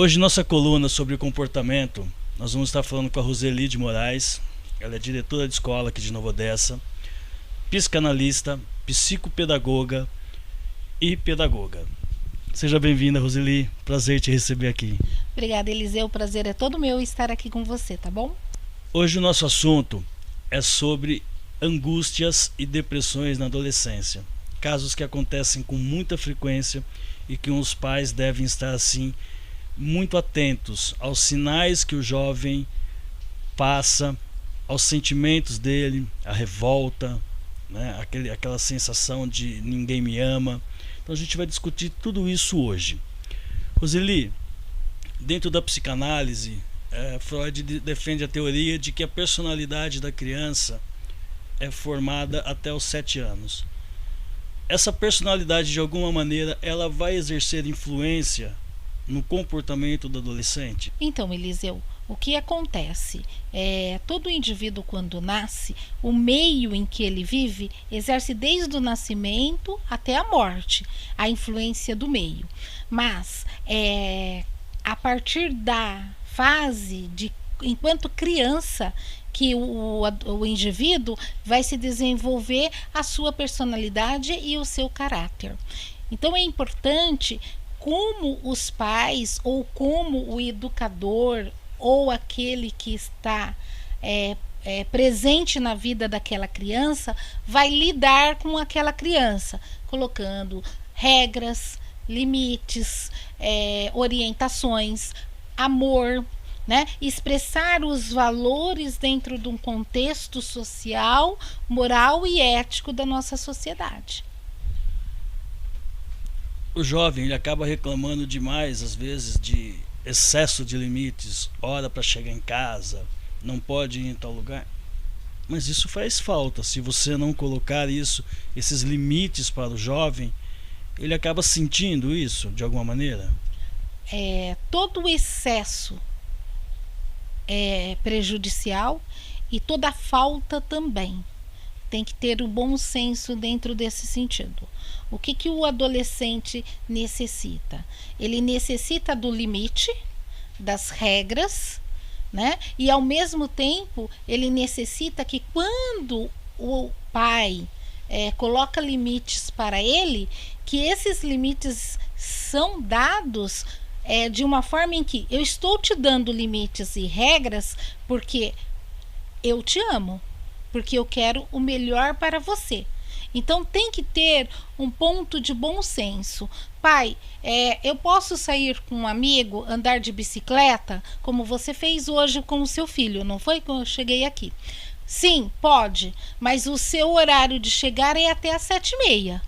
Hoje nossa coluna sobre comportamento, nós vamos estar falando com a Roseli de Moraes. Ela é diretora de escola aqui de Nova Odessa, psicanalista, psicopedagoga e pedagoga. Seja bem-vinda, Roseli. Prazer te receber aqui. Obrigada, Eliseu. O prazer é todo meu estar aqui com você, tá bom? Hoje o nosso assunto é sobre angústias e depressões na adolescência. Casos que acontecem com muita frequência e que os pais devem estar assim muito atentos aos sinais que o jovem passa, aos sentimentos dele, a revolta, né? Aquela sensação de ninguém me ama. Então a gente vai discutir tudo isso hoje. Roseli, dentro da psicanálise, Freud defende a teoria de que a personalidade da criança é formada até os 7 anos. Essa personalidade, de alguma maneira, ela vai exercer influência no comportamento do adolescente? Então, Eliseu, o que acontece? Todo indivíduo, quando nasce, o meio em que ele vive exerce desde o nascimento até a morte a influência do meio. Mas, a partir da fase de enquanto criança, que o indivíduo vai se desenvolver a sua personalidade e o seu caráter. Então é importante como os pais ou como o educador ou aquele que está presente na vida daquela criança vai lidar com aquela criança, colocando regras, limites, orientações, amor, né? Expressar os valores dentro de um contexto social, moral e ético da nossa sociedade. O jovem ele acaba reclamando demais, às vezes, de excesso de limites, hora para chegar em casa, não pode ir em tal lugar. Mas isso faz falta. Se você não colocar esses limites para o jovem, ele acaba sentindo isso de alguma maneira? Todo o excesso é prejudicial e toda falta também. Tem que ter o bom senso dentro desse sentido. O que o adolescente necessita? Ele necessita do limite, das regras, né? E ao mesmo tempo ele necessita que quando o pai coloca limites para ele, que esses limites são dados de uma forma em que eu estou te dando limites e regras porque eu te amo, porque eu quero o melhor para você. Então tem que ter um ponto de bom senso. Pai, eu posso sair com um amigo, andar de bicicleta, como você fez hoje com o seu filho, não foi quando eu cheguei aqui? Sim, pode, mas o seu horário de chegar é até às 7h30.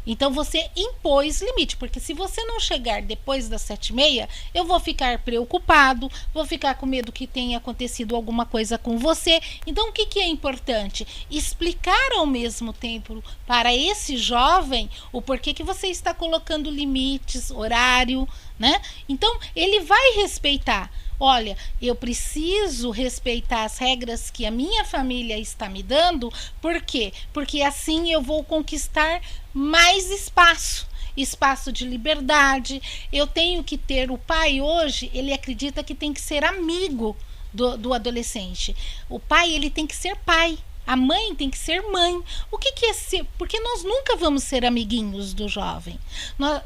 Então você impôs limite, porque se você não chegar depois das 7h30, eu vou ficar preocupado, vou ficar com medo que tenha acontecido alguma coisa com você. Então o que é importante? Explicar ao mesmo tempo para esse jovem o porquê que você está colocando limites, horário, né? Então ele vai respeitar. Olha, eu preciso respeitar as regras que a minha família está me dando. Por quê? Porque assim eu vou conquistar mais espaço de liberdade. Eu tenho que ter, o pai hoje, ele acredita que tem que ser amigo do adolescente. O pai, ele tem que ser pai. A mãe tem que ser mãe. O que é ser? Porque nós nunca vamos ser amiguinhos do jovem.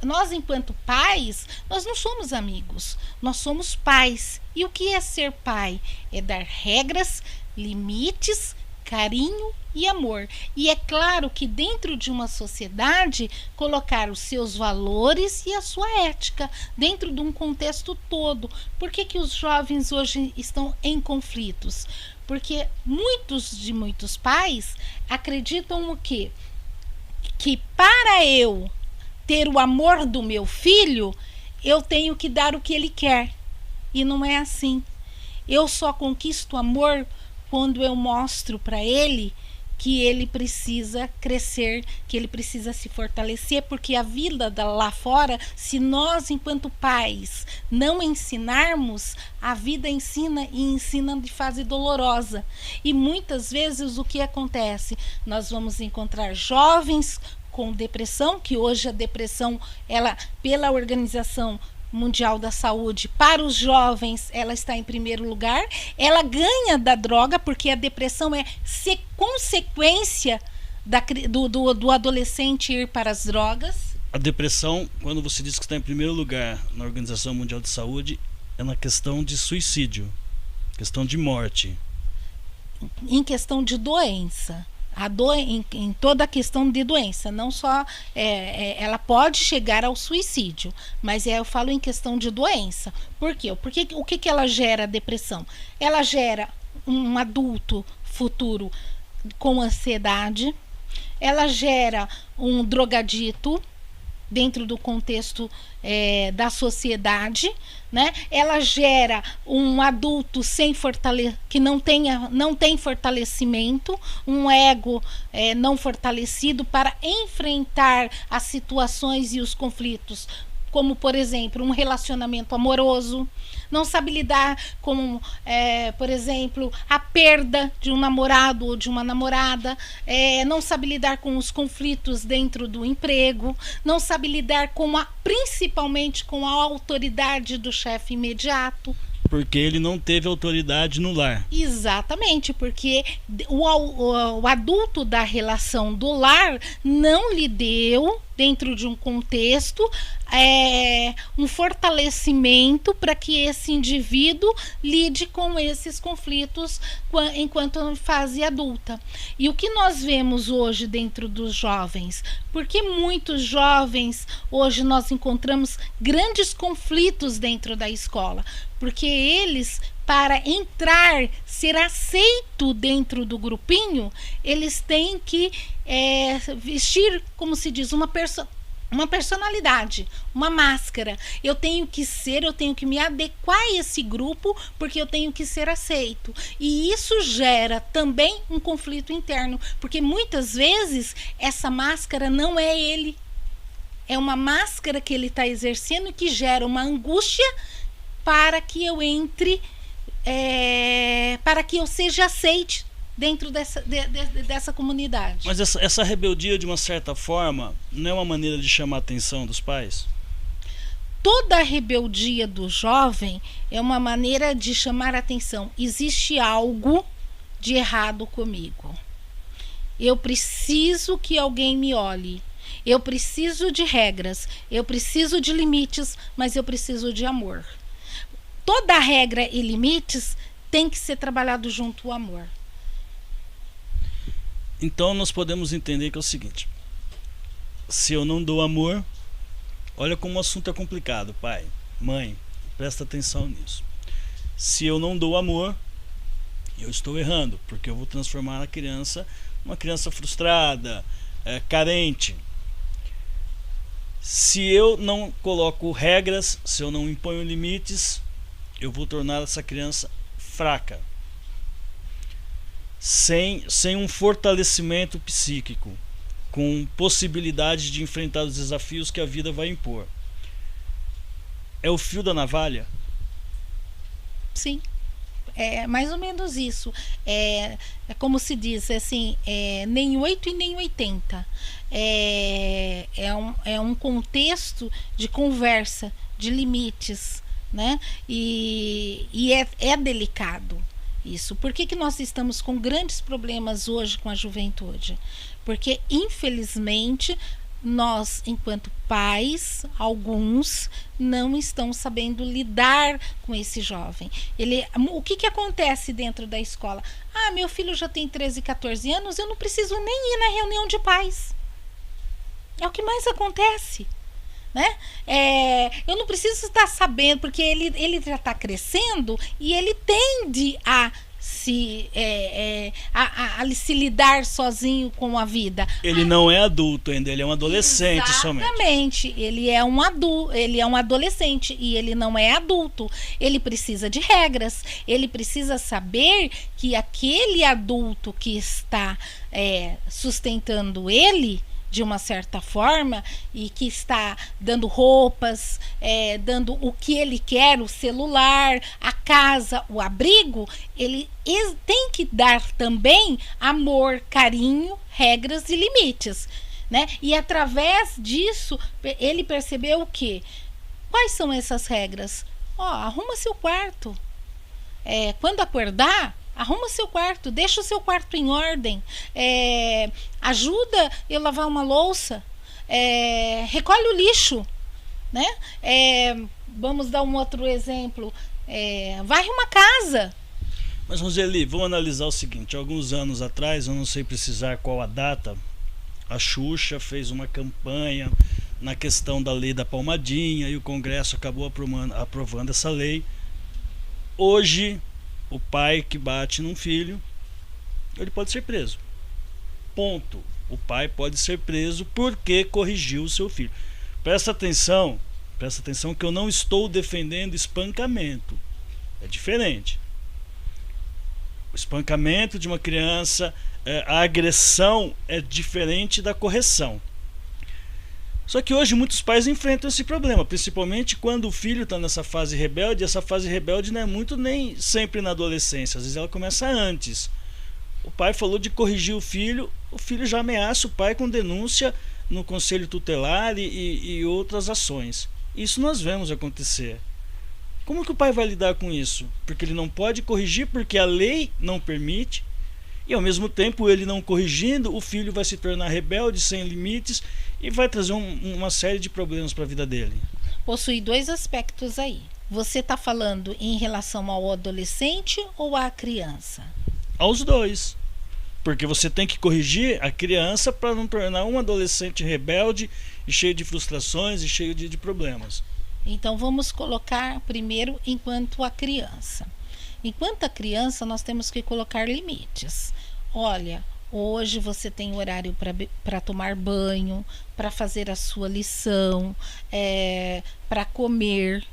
Nós, enquanto pais, nós não somos amigos. Nós somos pais. E o que é ser pai? É dar regras, limites, carinho e amor. E é claro que dentro de uma sociedade, colocar os seus valores e a sua ética dentro de um contexto todo. Por que os jovens hoje estão em conflitos? Porque muitos pais acreditam o quê? Que para eu ter o amor do meu filho, eu tenho que dar o que ele quer. E não é assim. Eu só conquisto amor quando eu mostro para ele que ele precisa crescer, que ele precisa se fortalecer, porque a vida lá fora, se nós, enquanto pais, não ensinarmos, a vida ensina e ensina de fase dolorosa. E muitas vezes o que acontece? Nós vamos encontrar jovens com depressão, que hoje a depressão, ela, pela Organização Mundial da Saúde, para os jovens, ela está em primeiro lugar. Ela ganha da droga, porque a depressão é consequência do adolescente ir para as drogas. A depressão, quando você diz que está em primeiro lugar na Organização Mundial de Saúde, é na questão de suicídio, questão de morte. Em questão de doença. Em toda a questão de doença, não só ela pode chegar ao suicídio, mas eu falo em questão de doença. Por quê? Porque o que ela gera, a depressão? Ela gera um adulto futuro com ansiedade, ela gera um drogadito dentro do contexto da sociedade, né? Ela gera um adulto que não tem fortalecimento, um ego não fortalecido para enfrentar as situações e os conflitos, como, por exemplo, um relacionamento amoroso, não sabe lidar com, por exemplo, a perda de um namorado ou de uma namorada, não sabe lidar com os conflitos dentro do emprego, não sabe lidar principalmente com a autoridade do chefe imediato. Porque ele não teve autoridade no lar. Exatamente, porque o adulto da relação do lar não lhe deu, dentro de um contexto, um fortalecimento para que esse indivíduo lide com esses conflitos enquanto fase adulta. E o que nós vemos hoje dentro dos jovens? Porque muitos jovens, hoje nós encontramos grandes conflitos dentro da escola, porque eles, para entrar, ser aceito dentro do grupinho, eles têm que vestir, como se diz, uma personalidade, uma máscara. Eu tenho que me adequar a esse grupo, porque eu tenho que ser aceito. E isso gera também um conflito interno, porque muitas vezes essa máscara não é ele. É uma máscara que ele está exercendo, que gera uma angústia para que eu entre, para que eu seja aceite dentro dessa comunidade. Mas essa rebeldia, de uma certa forma, não é uma maneira de chamar a atenção dos pais? Toda a rebeldia do jovem é uma maneira de chamar a atenção. Existe algo de errado comigo. Eu preciso que alguém me olhe. Eu preciso de regras. Eu preciso de limites, mas eu preciso de amor. Toda regra e limites tem que ser trabalhado junto ao amor. Então nós podemos entender que é o seguinte: se eu não dou amor, olha como o assunto é complicado, pai, mãe, presta atenção nisso. Se eu não dou amor, eu estou errando, porque eu vou transformar a criança uma criança frustrada, carente. Se eu não coloco regras, se eu não imponho limites, eu vou tornar essa criança fraca, sem um fortalecimento psíquico, com possibilidade de enfrentar os desafios que a vida vai impor. É o fio da navalha? Sim, é mais ou menos isso. É como se diz, assim, nem 8 e nem 80. É um contexto de conversa, de limites, né? E é delicado isso. Por que nós estamos com grandes problemas hoje com a juventude? Porque, infelizmente, nós, enquanto pais, alguns não estão sabendo lidar com esse jovem. O que acontece dentro da escola? Ah, meu filho já tem 13, 14 anos, eu não preciso nem ir na reunião de pais. É o que mais acontece, né? Eu não preciso estar sabendo, porque ele já está crescendo e ele tende a se lidar sozinho com a vida. Ele não é adulto ainda, ele é um adolescente. Somente. Exatamente, ele é um adolescente e ele não é adulto. Ele precisa de regras, ele precisa saber que aquele adulto que está sustentando ele, de uma certa forma, e que está dando roupas, dando o que ele quer, o celular, a casa, o abrigo, ele tem que dar também amor, carinho, regras e limites, né? E através disso ele percebeu o quê? Quais são essas regras? Arruma seu quarto. Quando acordar, arruma seu quarto, deixa o seu quarto em ordem, ajuda eu lavar uma louça, recolhe o lixo, né? Vamos dar um outro exemplo, varre uma casa. Mas, Roseli, vamos analisar o seguinte: alguns anos atrás, eu não sei precisar qual a data, a Xuxa fez uma campanha na questão da lei da palmadinha e o Congresso acabou aprovando essa lei. Hoje, o pai que bate num filho, ele pode ser preso. Ponto. O pai pode ser preso porque corrigiu o seu filho. Presta atenção que eu não estou defendendo espancamento. É diferente. O espancamento de uma criança, a agressão é diferente da correção. Só que hoje muitos pais enfrentam esse problema, principalmente quando o filho está nessa fase rebelde. Essa fase rebelde não é muito nem sempre na adolescência, às vezes ela começa antes. O pai falou de corrigir o filho já ameaça o pai com denúncia no conselho tutelar e outras ações. Isso nós vemos acontecer. Como que o pai vai lidar com isso? Porque ele não pode corrigir, porque a lei não permite, e ao mesmo tempo ele não corrigindo, o filho vai se tornar rebelde, sem limites, e vai trazer uma série de problemas para a vida dele. Possui dois aspectos aí. Você está falando em relação ao adolescente ou à criança? Aos dois. Porque você tem que corrigir a criança para não tornar um adolescente rebelde e cheio de frustrações e cheio de problemas. Então vamos colocar primeiro enquanto a criança. Enquanto a criança, nós temos que colocar limites. Olha, hoje você tem horário para tomar banho, para fazer a sua lição, para comer,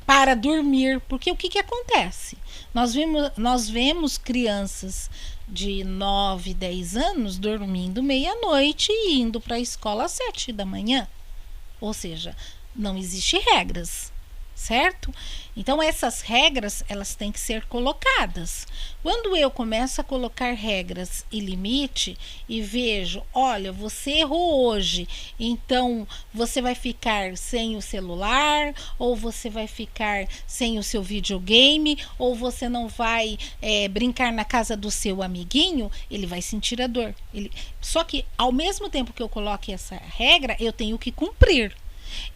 para dormir, porque o que acontece? Nós vemos crianças de 9, 10 anos dormindo meia-noite e indo para a escola às 7 da manhã. Ou seja, não existem regras, certo? Então essas regras, elas têm que ser colocadas. Quando eu começo a colocar regras e limite e vejo, olha, você errou hoje, então você vai ficar sem o celular, ou você vai ficar sem o seu videogame, ou você não vai brincar na casa do seu amiguinho, ele vai sentir a dor. Só que ao mesmo tempo que eu coloque essa regra, eu tenho que cumprir.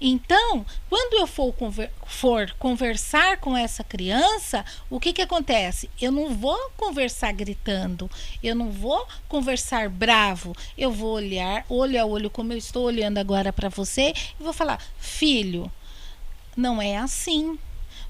Então, quando eu for conversar com essa criança, o que acontece? Eu não vou conversar gritando, eu não vou conversar bravo, eu vou olhar olho a olho, como eu estou olhando agora para você, e vou falar: filho, não é assim.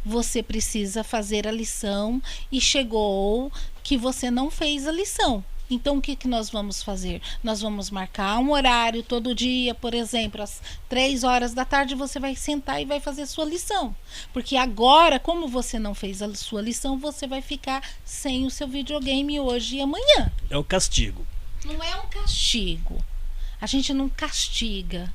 Você precisa fazer a lição e chegou que você não fez a lição. Então, o que nós vamos fazer? Nós vamos marcar um horário todo dia, por exemplo, às 3 horas da tarde você vai sentar e vai fazer sua lição. Porque agora, como você não fez a sua lição, você vai ficar sem o seu videogame hoje e amanhã. É o castigo. Não é um castigo. A gente não castiga.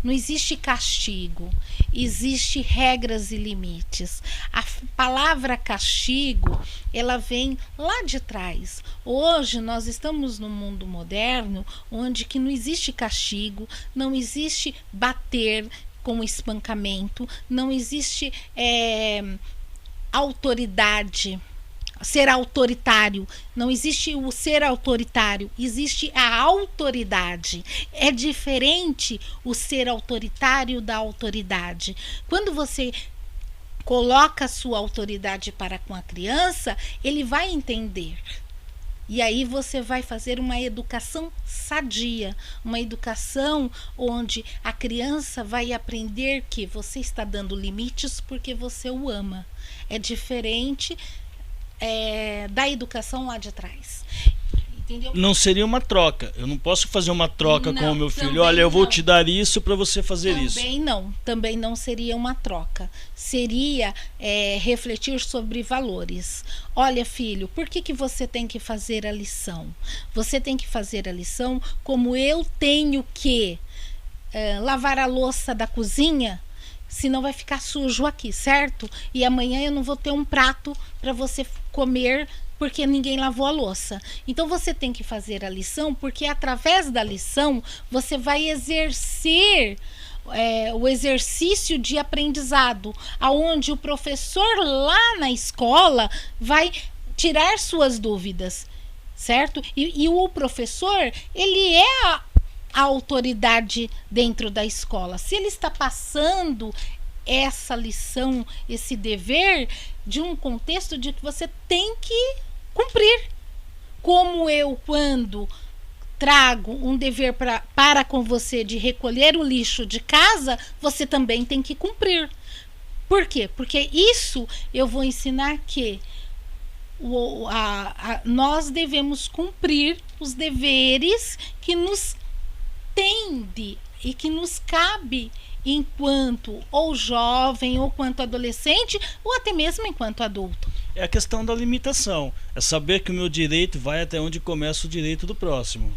Não existe castigo, existe regras e limites. A palavra castigo, ela vem lá de trás. Hoje nós estamos num mundo moderno onde que não existe castigo, não existe bater com espancamento, não existe autoridade. Ser autoritário, não existe o ser autoritário, existe a autoridade. É diferente o ser autoritário da autoridade. Quando você coloca a sua autoridade para com a criança, ele vai entender. E aí você vai fazer uma educação sadia, uma educação onde a criança vai aprender que você está dando limites porque você o ama. É diferente da educação lá de trás. Entendeu? Não seria uma troca. Eu não posso fazer uma troca com o meu filho. Olha, eu vou te dar isso para você fazer isso. Também não seria uma troca. Seria refletir sobre valores. Olha, filho, por que você tem que fazer a lição? Você tem que fazer a lição como eu tenho que lavar a louça da cozinha, senão vai ficar sujo aqui, certo? E amanhã eu não vou ter um prato para você comer porque ninguém lavou a louça. Então você tem que fazer a lição, porque através da lição você vai exercer o exercício de aprendizado, aonde o professor lá na escola vai tirar suas dúvidas, certo? E o professor, ele é a autoridade dentro da escola. Se ele está passando essa lição, esse dever, de um contexto de que você tem que cumprir. Como eu, quando trago um dever para com você de recolher o lixo de casa, você também tem que cumprir. Por quê? Porque isso eu vou ensinar que nós devemos cumprir os deveres que nos tende e que nos cabe enquanto ou jovem, ou quanto adolescente, ou até mesmo enquanto adulto. É a questão da limitação. É saber que o meu direito vai até onde começa o direito do próximo.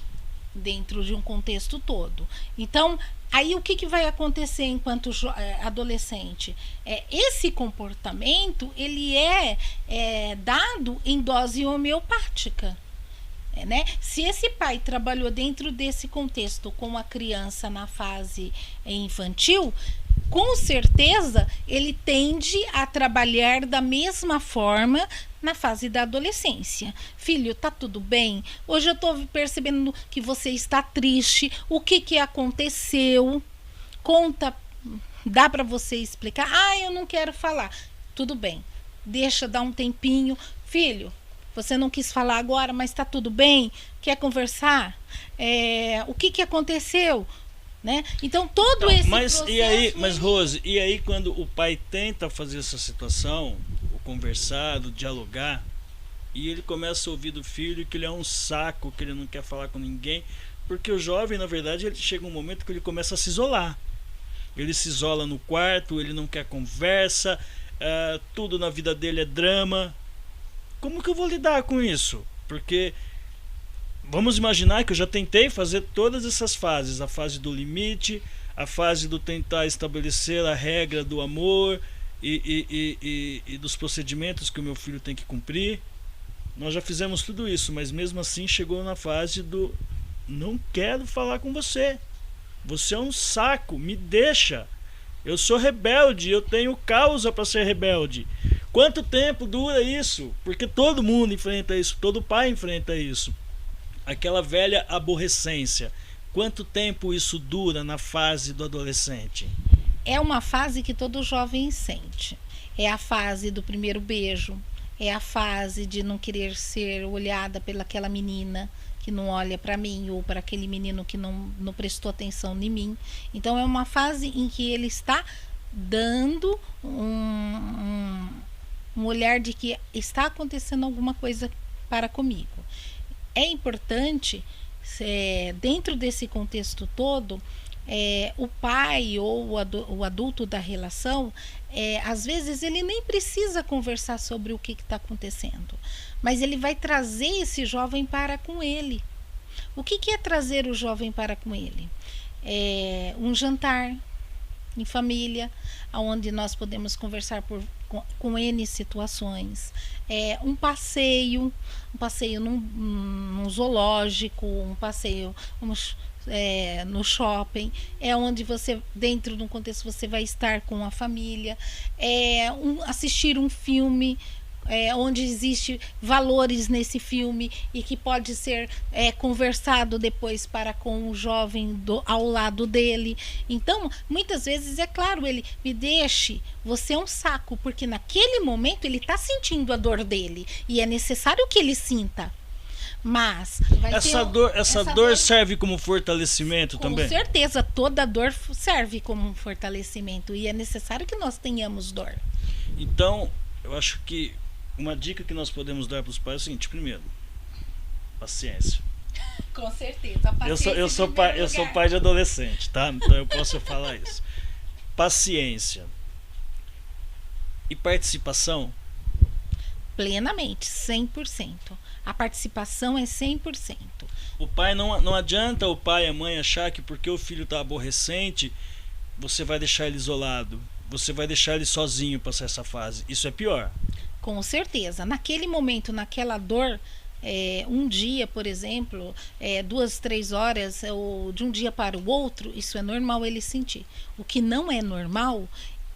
Dentro de um contexto todo. Então, aí o que vai acontecer enquanto adolescente? Esse comportamento, ele é dado em dose homeopática. Né? Se esse pai trabalhou dentro desse contexto com a criança na fase infantil, com certeza ele tende a trabalhar da mesma forma na fase da adolescência. Filho, tá tudo bem? Hoje eu tô percebendo que você está triste. O que aconteceu? Conta, dá para você explicar? Eu não quero falar. Tudo bem, deixa dar um tempinho. Filho, você não quis falar agora, mas está tudo bem? Quer conversar? O que aconteceu? Né? Então, todo esse processo... Mas, Rose, e aí quando o pai tenta fazer essa situação, o conversar, o dialogar, e ele começa a ouvir do filho que ele é um saco, que ele não quer falar com ninguém, porque o jovem, na verdade, ele chega um momento que ele começa a se isolar. Ele se isola no quarto, ele não quer conversa, tudo na vida dele é drama. Como que eu vou lidar com isso? Porque vamos imaginar que eu já tentei fazer todas essas fases. A fase do limite, a fase do tentar estabelecer a regra do amor e dos procedimentos que o meu filho tem que cumprir. Nós já fizemos tudo isso, mas mesmo assim chegou na fase do não quero falar com você. Você é um saco, me deixa. Eu sou rebelde, eu tenho causa para ser rebelde. Quanto tempo dura isso? Porque todo mundo enfrenta isso, todo pai enfrenta isso. Aquela velha aborrecência. Quanto tempo isso dura na fase do adolescente? É uma fase que todo jovem sente. É a fase do primeiro beijo. É a fase de não querer ser olhada pelaquela menina que não olha para mim, ou para aquele menino que não prestou atenção em mim. Então é uma fase em que ele está dando um olhar de que está acontecendo alguma coisa para comigo. É importante, dentro desse contexto todo, o pai ou o adulto da relação, às vezes ele nem precisa conversar sobre o que está acontecendo, mas ele vai trazer esse jovem para com ele. O que é trazer o jovem para com ele? Um jantar em família, onde nós podemos conversar com N situações, um passeio num zoológico, um passeio no shopping, onde você, dentro de um contexto, você vai estar com a família, assistir um filme, onde existe valores nesse filme e que pode ser conversado depois para com o jovem ao lado dele. Então, muitas vezes, é claro, ele me deixe, você é um saco, porque naquele momento ele está sentindo a dor dele e é necessário que ele sinta. Mas essa dor serve como fortalecimento também? Com certeza, toda dor serve como um fortalecimento e é necessário que nós tenhamos dor. Então, eu acho que uma dica que nós podemos dar para os pais é o seguinte: primeiro, paciência. Com certeza, paciência. Eu sou pai de adolescente, tá? Então eu posso falar isso. Paciência e participação. Plenamente, 100%. A participação é 100%. O pai não adianta o pai e a mãe achar que porque o filho está aborrecente, você vai deixar ele isolado. Você vai deixar ele sozinho passar essa fase. Isso é pior. Com certeza. Naquele momento, naquela dor, um dia, por exemplo, 2, 3 horas, ou de um dia para o outro, isso é normal ele sentir. O que não é normal,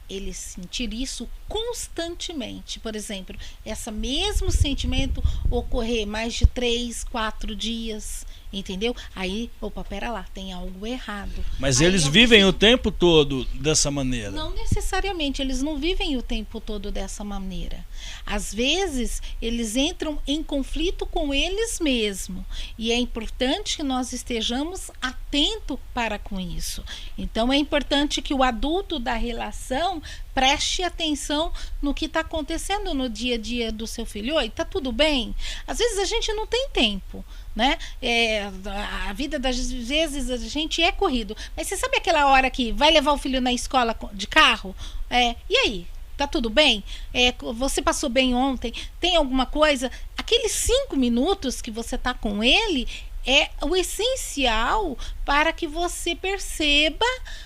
ele sentir isso constantemente. Por exemplo, esse mesmo sentimento ocorrer mais de 3, 4 dias, entendeu? Aí, opa, pera lá, tem algo errado. Mas aí eles vivem o tempo todo dessa maneira? Não necessariamente, eles não vivem o tempo todo dessa maneira. Às vezes, eles entram em conflito com eles mesmos. E é importante que nós estejamos atentos para com isso. Então, é importante que o adulto da relação preste atenção no que está acontecendo no dia a dia do seu filho. Oi, tá tudo bem? Às vezes a gente não tem tempo, né? A vida das vezes a gente é corrido. Mas você sabe aquela hora que vai levar o filho na escola de carro? E aí? Tá tudo bem? Você passou bem ontem? Tem alguma coisa? Aqueles 5 minutos que você tá com ele é o essencial para que você perceba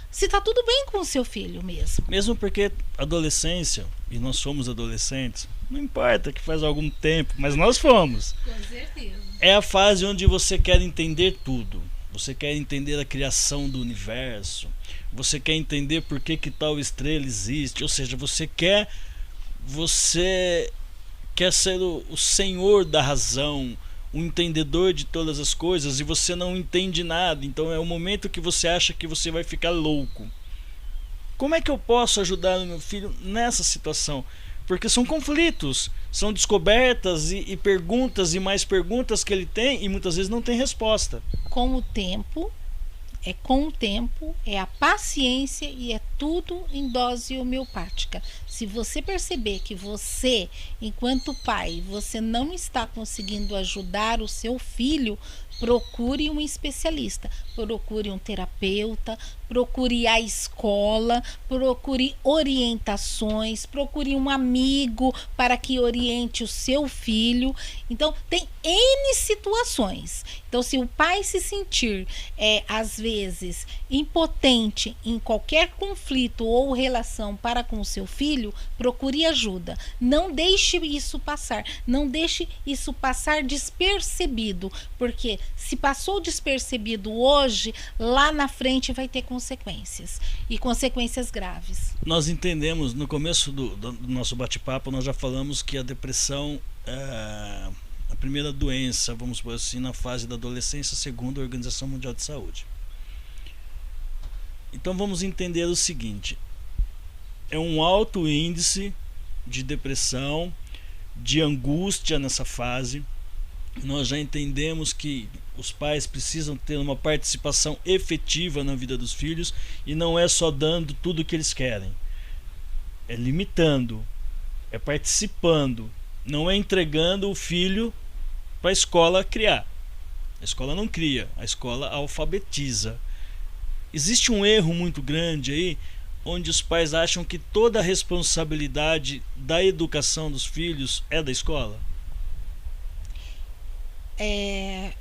se está tudo bem com o seu filho mesmo. Mesmo porque adolescência, e nós somos adolescentes, não importa que faz algum tempo, mas nós fomos. Com certeza. É a fase onde você quer entender tudo. Você quer entender a criação do universo. Você quer entender por que tal estrela existe. Ou seja, você quer ser o senhor da razão, o entendedor de todas as coisas, e você não entende nada. Então é o momento que você acha que você vai ficar louco. Como é que eu posso ajudar o meu filho nessa situação? Porque são conflitos, são descobertas e perguntas e mais perguntas que ele tem, e muitas vezes não tem resposta. Com o tempo, é a paciência, e é tudo em dose homeopática. Se você perceber que você, enquanto pai, você não está conseguindo ajudar o seu filho, procure um especialista, procure um terapeuta, procure a escola, procure orientações, procure um amigo para que oriente o seu filho. Então, tem N situações. Então, se o pai se sentir, às vezes, impotente em qualquer conflito ou relação para com o seu filho, procure ajuda. Não deixe isso passar. Não deixe isso passar despercebido, porque se passou despercebido hoje, lá na frente vai ter consequências, e consequências graves. Nós entendemos, no começo do nosso bate-papo, nós já falamos que a depressão é a primeira doença, vamos por assim, na fase da adolescência, segundo a Organização Mundial de Saúde. Então vamos entender o seguinte: é um alto índice de depressão, de angústia nessa fase. Nós já entendemos que os pais precisam ter uma participação efetiva na vida dos filhos, e não é só dando tudo o que eles querem, é limitando, é participando, não é entregando o filho para a escola criar. A escola não cria, a escola alfabetiza. Existe um erro muito grande aí, onde os pais acham que toda a responsabilidade da educação dos filhos é da escola. É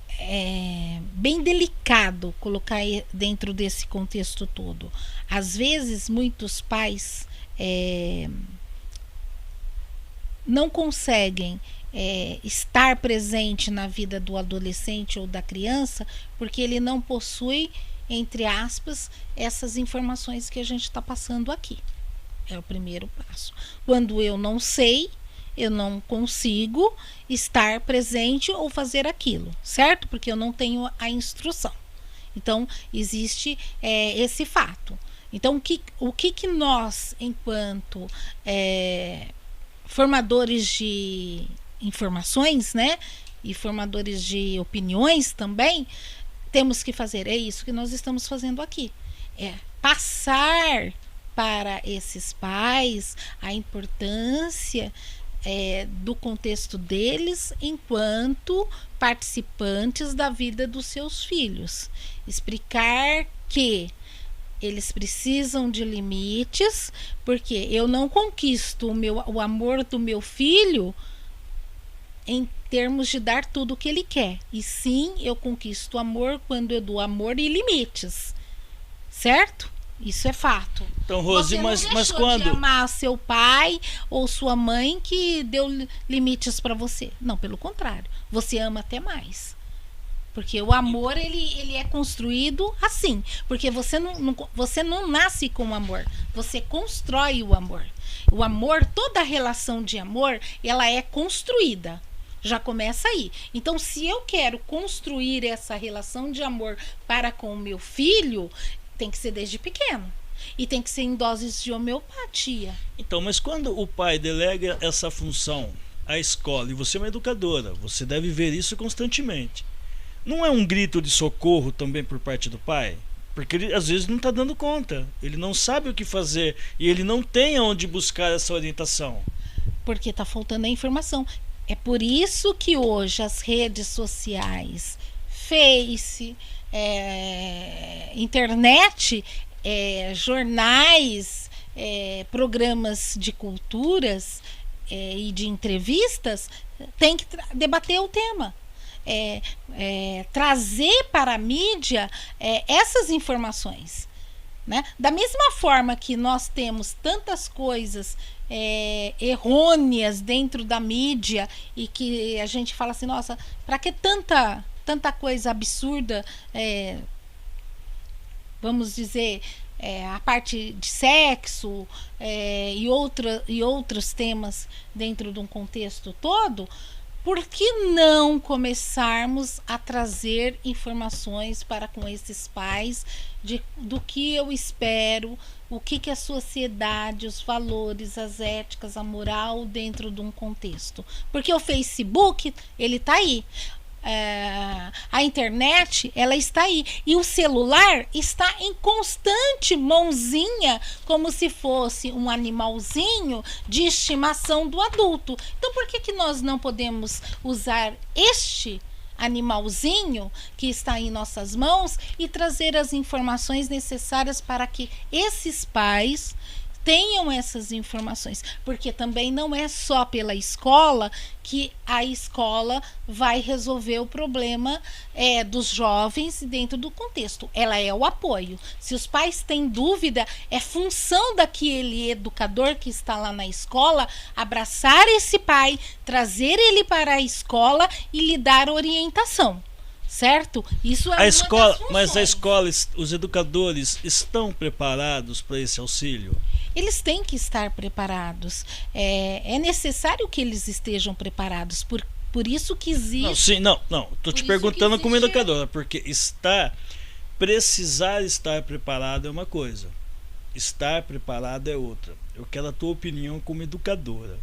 bem delicado colocar dentro desse contexto todo. Às vezes, muitos pais não conseguem estar presente na vida do adolescente ou da criança, porque ele não possui, entre aspas, essas informações que a gente está passando aqui. É o primeiro passo. Quando eu não sei, eu não consigo estar presente ou fazer aquilo, certo? Porque eu não tenho a instrução. Então, existe esse fato. Então, o que nós, enquanto formadores de informações, né, e formadores de opiniões também, temos que fazer? É isso que nós estamos fazendo aqui. É passar para esses pais a importância do contexto deles enquanto participantes da vida dos seus filhos. Explicar que eles precisam de limites, porque eu não conquisto o amor do meu filho em termos de dar tudo o que ele quer. E sim, eu conquisto o amor quando eu dou amor e limites. Certo? Isso é fato. Então, Rose, Você não mas deixou quando? de amar seu pai ou sua mãe que deu limites para você. Não, pelo contrário. Você ama até mais. Porque o amor, ele é construído assim. Porque você não nasce com amor. Você constrói o amor. O amor, toda relação de amor, ela é construída. Já começa aí. Então, se eu quero construir essa relação de amor para com o meu filho, tem que ser desde pequeno. E tem que ser em doses de homeopatia. Então, mas quando o pai delega essa função à escola, e você é uma educadora, você deve ver isso constantemente. Não é um grito de socorro também por parte do pai? Porque ele às vezes não está dando conta, ele não sabe o que fazer e ele não tem aonde buscar essa orientação. Porque está faltando a informação. É por isso que hoje as redes sociais, Face, internet, jornais, programas de culturas e de entrevistas tem que debater o tema. Trazer para a mídia essas informações, né? Da mesma forma que nós temos tantas coisas errôneas dentro da mídia e que a gente fala assim, nossa, para que tanta coisa absurda, vamos dizer, a parte de sexo e outros temas dentro de um contexto todo. Por que não começarmos a trazer informações para com esses pais do que eu espero, o que a sociedade, os valores, as éticas, a moral dentro de um contexto? Porque o Facebook, ele está aí. A internet, ela está aí. E o celular está em constante mãozinha, como se fosse um animalzinho de estimação do adulto. Então, por que nós não podemos usar este animalzinho que está em nossas mãos e trazer as informações necessárias para que esses pais tenham essas informações? Porque também não é só pela escola que a escola vai resolver o problema dos jovens dentro do contexto. Ela é o apoio. Se os pais têm dúvida, é função daquele educador que está lá na escola abraçar esse pai, trazer ele para a escola e lhe dar orientação. Certo? Isso é a escola, mas a escola, os educadores estão preparados para esse auxílio? Eles têm que estar preparados. É necessário que eles estejam preparados. Por isso que existe. Não. Estou te perguntando como educadora, porque precisar estar preparado é uma coisa, estar preparado é outra. Eu quero a tua opinião como educadora.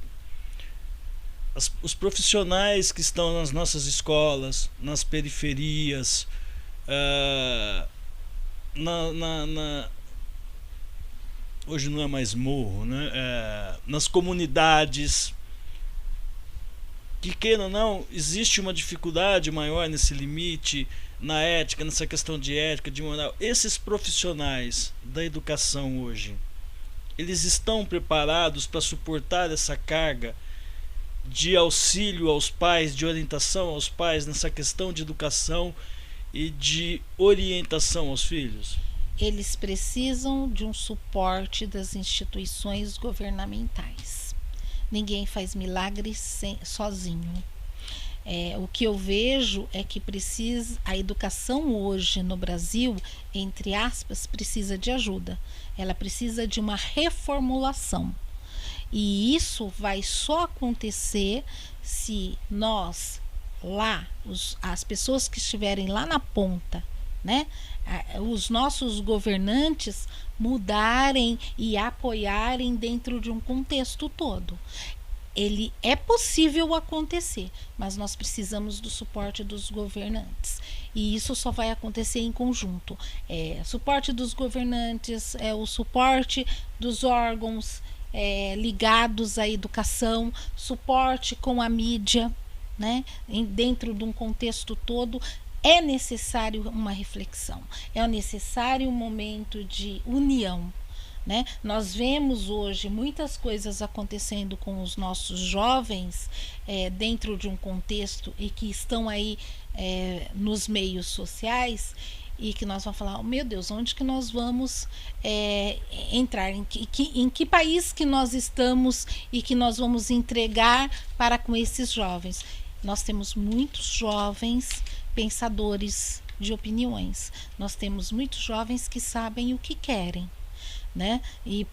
Os profissionais que estão nas nossas escolas, nas periferias, hoje não é mais morro, né? Nas comunidades, que queira ou não, existe uma dificuldade maior nesse limite, na ética, nessa questão de ética, de moral. Esses profissionais da educação hoje, eles estão preparados para suportar essa carga de auxílio aos pais, de orientação aos pais nessa questão de educação e de orientação aos filhos? Eles precisam de um suporte das instituições governamentais. Ninguém faz milagre sozinho. O que eu vejo é que a educação hoje no Brasil, entre aspas, precisa de ajuda. Ela precisa de uma reformulação. E isso vai só acontecer se nós, lá, as pessoas que estiverem lá na ponta, né, os nossos governantes mudarem e apoiarem dentro de um contexto todo. Ele é possível acontecer, mas nós precisamos do suporte dos governantes. E isso só vai acontecer em conjunto. Suporte dos governantes, o suporte dos órgãos ligados à educação, suporte com a mídia, né, dentro de um contexto todo. É necessário uma reflexão, é necessário um momento de união, né? Nós vemos hoje muitas coisas acontecendo com os nossos jovens dentro de um contexto e que estão aí nos meios sociais, e que nós vamos falar, oh, meu Deus, onde que nós vamos entrar, em que país que nós estamos e que nós vamos entregar para com esses jovens. Nós temos muitos jovens pensadores de opiniões, nós temos muitos jovens que sabem o que querem, né? E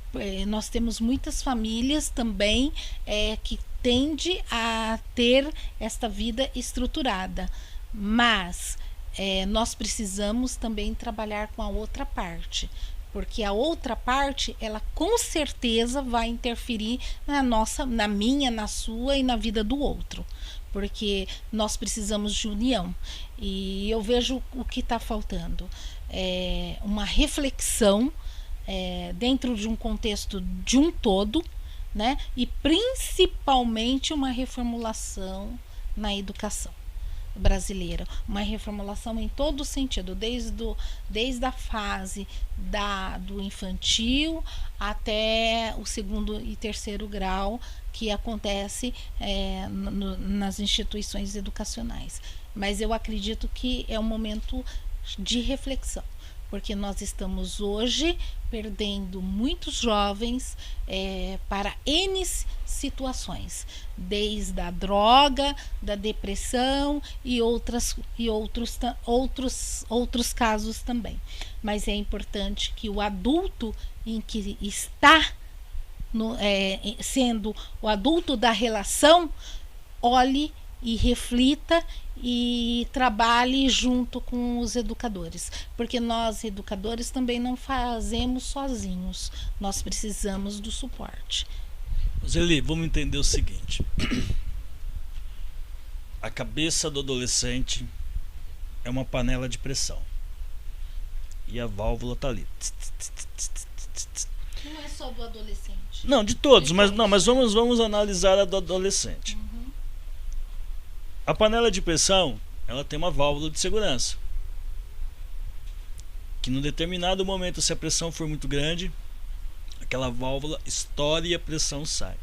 nós temos muitas famílias também que tende a ter esta vida estruturada, mas nós precisamos também trabalhar com a outra parte, porque a outra parte, ela com certeza vai interferir na minha, na sua e na vida do outro, porque nós precisamos de união. E eu vejo o que está faltando, uma reflexão dentro de um contexto de um todo, né? E principalmente uma reformulação na educação brasileira, uma reformulação em todo o sentido, desde a fase do infantil até o 2º e 3º grau, que acontece nas instituições educacionais. Mas eu acredito que é um momento de reflexão, porque nós estamos hoje perdendo muitos jovens para N situações, desde a droga, da depressão e outros casos também. Mas é importante que o adulto em que está sendo o adulto da relação olhe e reflita e trabalhe junto com os educadores, porque nós educadores também não fazemos sozinhos, nós precisamos do suporte. Zeli, vamos entender o seguinte: a cabeça do adolescente é uma panela de pressão e a válvula está ali. Não é só do adolescente. Não, de todos, mas vamos analisar a do adolescente. A panela de pressão, ela tem uma válvula de segurança, que num determinado momento, se a pressão for muito grande, aquela válvula estoura e a pressão sai.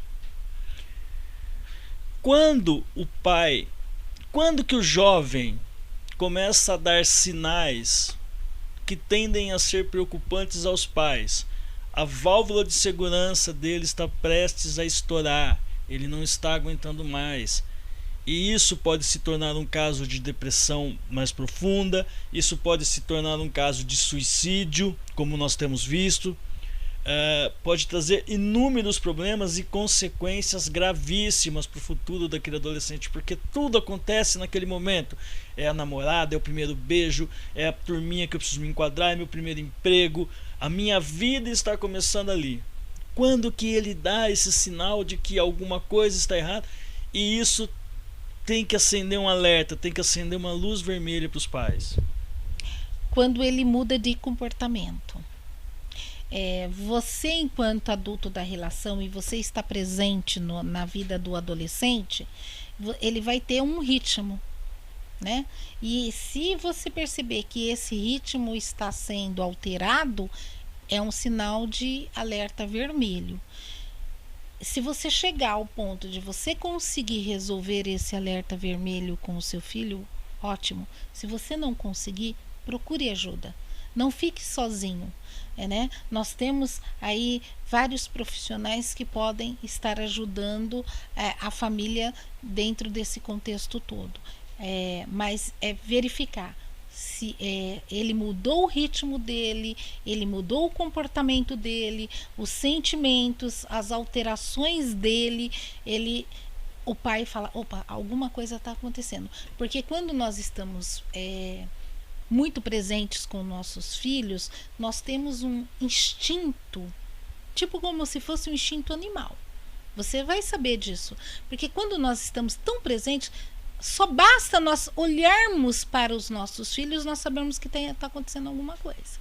Quando que o jovem começa a dar sinais que tendem a ser preocupantes aos pais, a válvula de segurança dele está prestes a estourar, ele não está aguentando mais. E isso pode se tornar um caso de depressão mais profunda, isso pode se tornar um caso de suicídio, como nós temos visto, pode trazer inúmeros problemas e consequências gravíssimas para o futuro daquele adolescente, porque tudo acontece naquele momento. É a namorada, é o primeiro beijo, é a turminha que eu preciso me enquadrar, é meu primeiro emprego, a minha vida está começando ali. Quando que ele dá esse sinal de que alguma coisa está errada? E isso tem que acender um alerta, tem que acender uma luz vermelha para os pais. Quando ele muda de comportamento. Você, enquanto adulto da relação, e você está presente na vida do adolescente, ele vai ter um ritmo, né? E se você perceber que esse ritmo está sendo alterado, é um sinal de alerta vermelho. Se você chegar ao ponto de você conseguir resolver esse alerta vermelho com o seu filho, ótimo. Se você não conseguir, procure ajuda. Não fique sozinho, né? Nós temos aí vários profissionais que podem estar ajudando a família dentro desse contexto todo. Mas verificar se ele mudou o ritmo dele, ele mudou o comportamento dele, os sentimentos, as alterações dele, o pai fala, opa, alguma coisa está acontecendo. Porque quando nós estamos muito presentes com nossos filhos, nós temos um instinto, tipo como se fosse um instinto animal. Você vai saber disso, porque quando nós estamos tão presentes, só basta nós olharmos para os nossos filhos, nós sabemos que está acontecendo alguma coisa.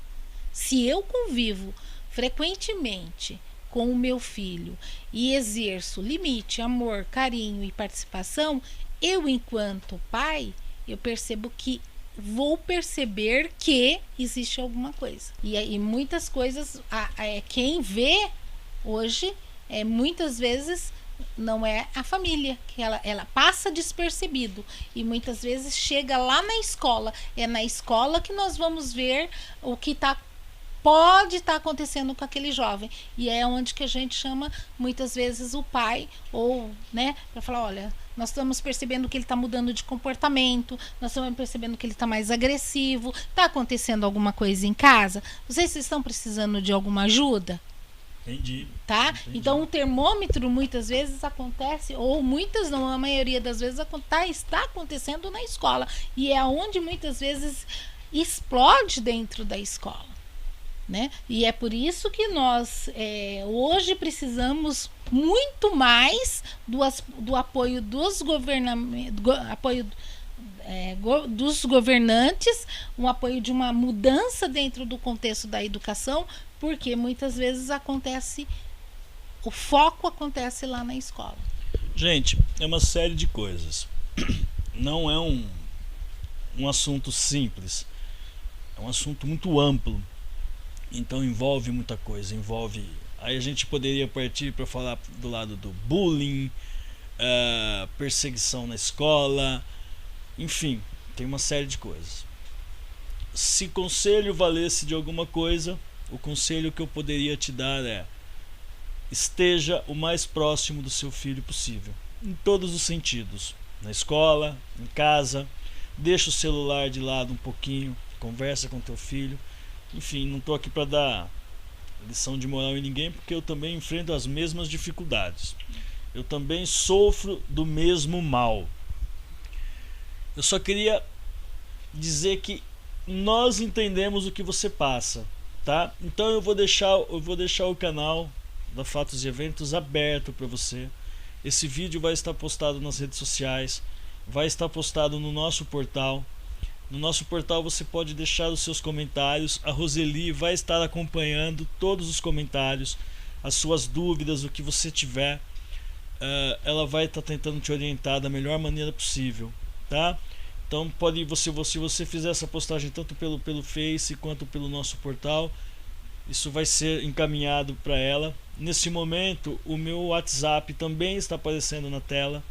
Se eu convivo frequentemente com o meu filho e exerço limite, amor, carinho e participação, eu, enquanto pai, eu percebo que vou perceber que existe alguma coisa. E muitas coisas, quem vê hoje, muitas vezes não é a família, que ela passa despercebido e muitas vezes chega lá na escola. É na escola que nós vamos ver o que pode estar acontecendo com aquele jovem, e é onde que a gente chama muitas vezes o pai, ou, né, para falar, olha, nós estamos percebendo que ele está mudando de comportamento, nós estamos percebendo que ele está mais agressivo, está acontecendo alguma coisa em casa, vocês estão precisando de alguma ajuda? Entendi. Tá? Entendi. Então o termômetro muitas vezes acontece, ou muitas não, a maioria das vezes está acontecendo na escola, e é onde muitas vezes explode dentro da escola. Né? E é por isso que nós hoje precisamos muito mais do apoio dos dos governantes, um apoio de uma mudança dentro do contexto da educação, porque muitas vezes o foco acontece lá na escola. Gente, é uma série de coisas. Não é um assunto simples, é um assunto muito amplo. Então envolve muita coisa, aí a gente poderia partir para falar do lado do bullying, perseguição na escola, enfim, tem uma série de coisas. Se conselho valesse de alguma coisa, o conselho que eu poderia te dar é: esteja o mais próximo do seu filho possível, em todos os sentidos, na escola, em casa, deixa o celular de lado um pouquinho, conversa com teu filho. Enfim, não estou aqui para dar lição de moral em ninguém, porque eu também enfrento as mesmas dificuldades. Eu também sofro do mesmo mal. Eu só queria dizer que nós entendemos o que você passa, tá? Então eu vou deixar o canal da Fatos e Eventos aberto para você. Esse vídeo vai estar postado nas redes sociais, vai estar postado no nosso portal. No nosso portal você pode deixar os seus comentários. A Roseli vai estar acompanhando todos os comentários, as suas dúvidas, o que você tiver. Ela vai estar tentando te orientar da melhor maneira possível, tá? Então se você fizer essa postagem tanto pelo Face quanto pelo nosso portal, isso vai ser encaminhado para ela. Nesse momento o meu WhatsApp também está aparecendo na tela.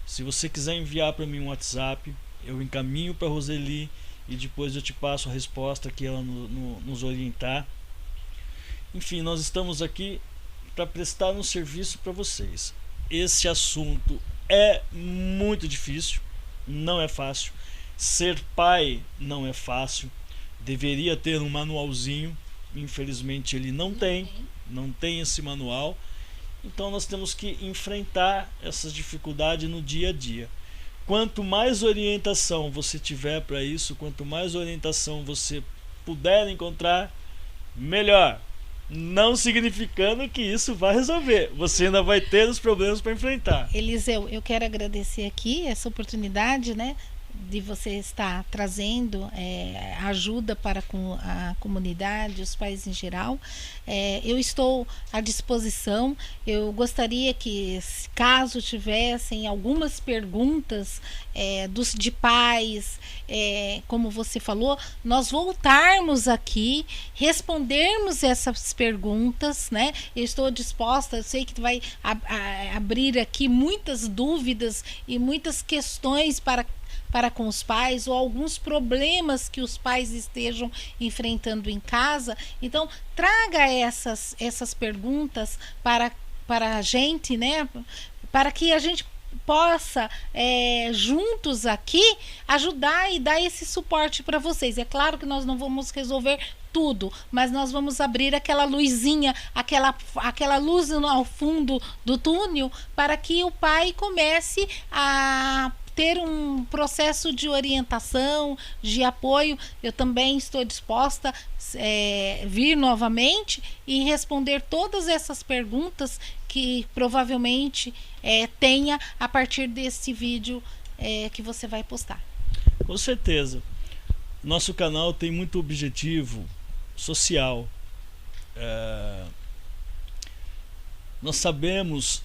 Se você quiser enviar para mim um WhatsApp, eu encaminho para a Roseli e depois eu te passo a resposta que ela nos orientar. Enfim, nós estamos aqui para prestar um serviço para vocês. Esse assunto é muito difícil, não é fácil. Ser pai não é fácil. Deveria ter um manualzinho, infelizmente ele não tem esse manual. Então nós temos que enfrentar essas dificuldades no dia a dia. Quanto mais orientação você tiver para isso, quanto mais orientação você puder encontrar, melhor. Não significando que isso vai resolver. Você ainda vai ter os problemas para enfrentar. Eliseu, eu quero agradecer aqui essa oportunidade, né, de você estar trazendo ajuda para a comunidade, os pais em geral. Eu estou à disposição. Eu gostaria que, caso tivessem algumas perguntas de pais, como você falou, nós voltarmos aqui, respondermos essas perguntas, né? Eu estou disposta, eu sei que vai abrir aqui muitas dúvidas e muitas questões para com os pais, ou alguns problemas que os pais estejam enfrentando em casa. Então traga essas perguntas para a gente, né, para que a gente possa juntos aqui ajudar e dar esse suporte para vocês. É claro que nós não vamos resolver tudo, mas nós vamos abrir aquela luzinha, aquela luz ao fundo do túnel, para que o pai comece a ter um processo de orientação, de apoio. Eu também estou disposta a vir novamente e responder todas essas perguntas que provavelmente tenha a partir desse vídeo que você vai postar. Com certeza. Nosso canal tem muito objetivo social. Nós sabemos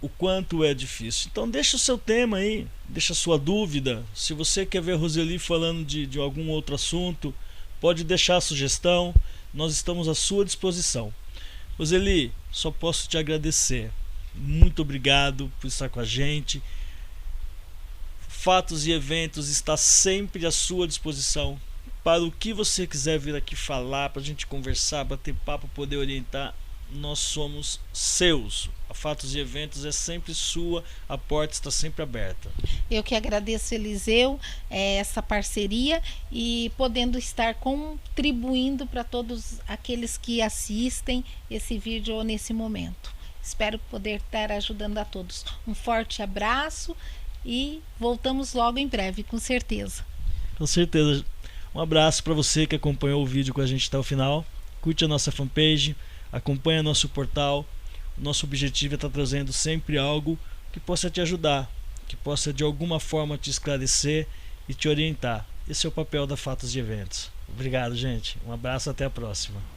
o quanto é difícil. Então deixa o seu tema aí, deixa a sua dúvida. Se você quer ver a Roseli falando de algum outro assunto, pode deixar a sugestão. Nós estamos à sua disposição. Roseli, só posso te agradecer. muito obrigado por estar com a gente. Fatos e Eventos está sempre à sua disposição para o que você quiser vir aqui falar, para a gente conversar, bater papo, poder orientar. Nós somos seus. A Fatos e Eventos é sempre sua, a porta está sempre aberta. Eu que agradeço, Eliseu, essa parceria e podendo estar contribuindo para todos aqueles que assistem esse vídeo nesse momento. Espero poder estar ajudando a todos. Um forte abraço e voltamos logo em breve, com certeza. Com certeza. Um abraço para você que acompanhou o vídeo com a gente até o final. Curte a nossa fanpage, acompanha nosso portal. O nosso objetivo é estar trazendo sempre algo que possa te ajudar, que possa de alguma forma te esclarecer e te orientar. Esse é o papel da Fatos e Eventos. Obrigado, gente. Um abraço, até a próxima.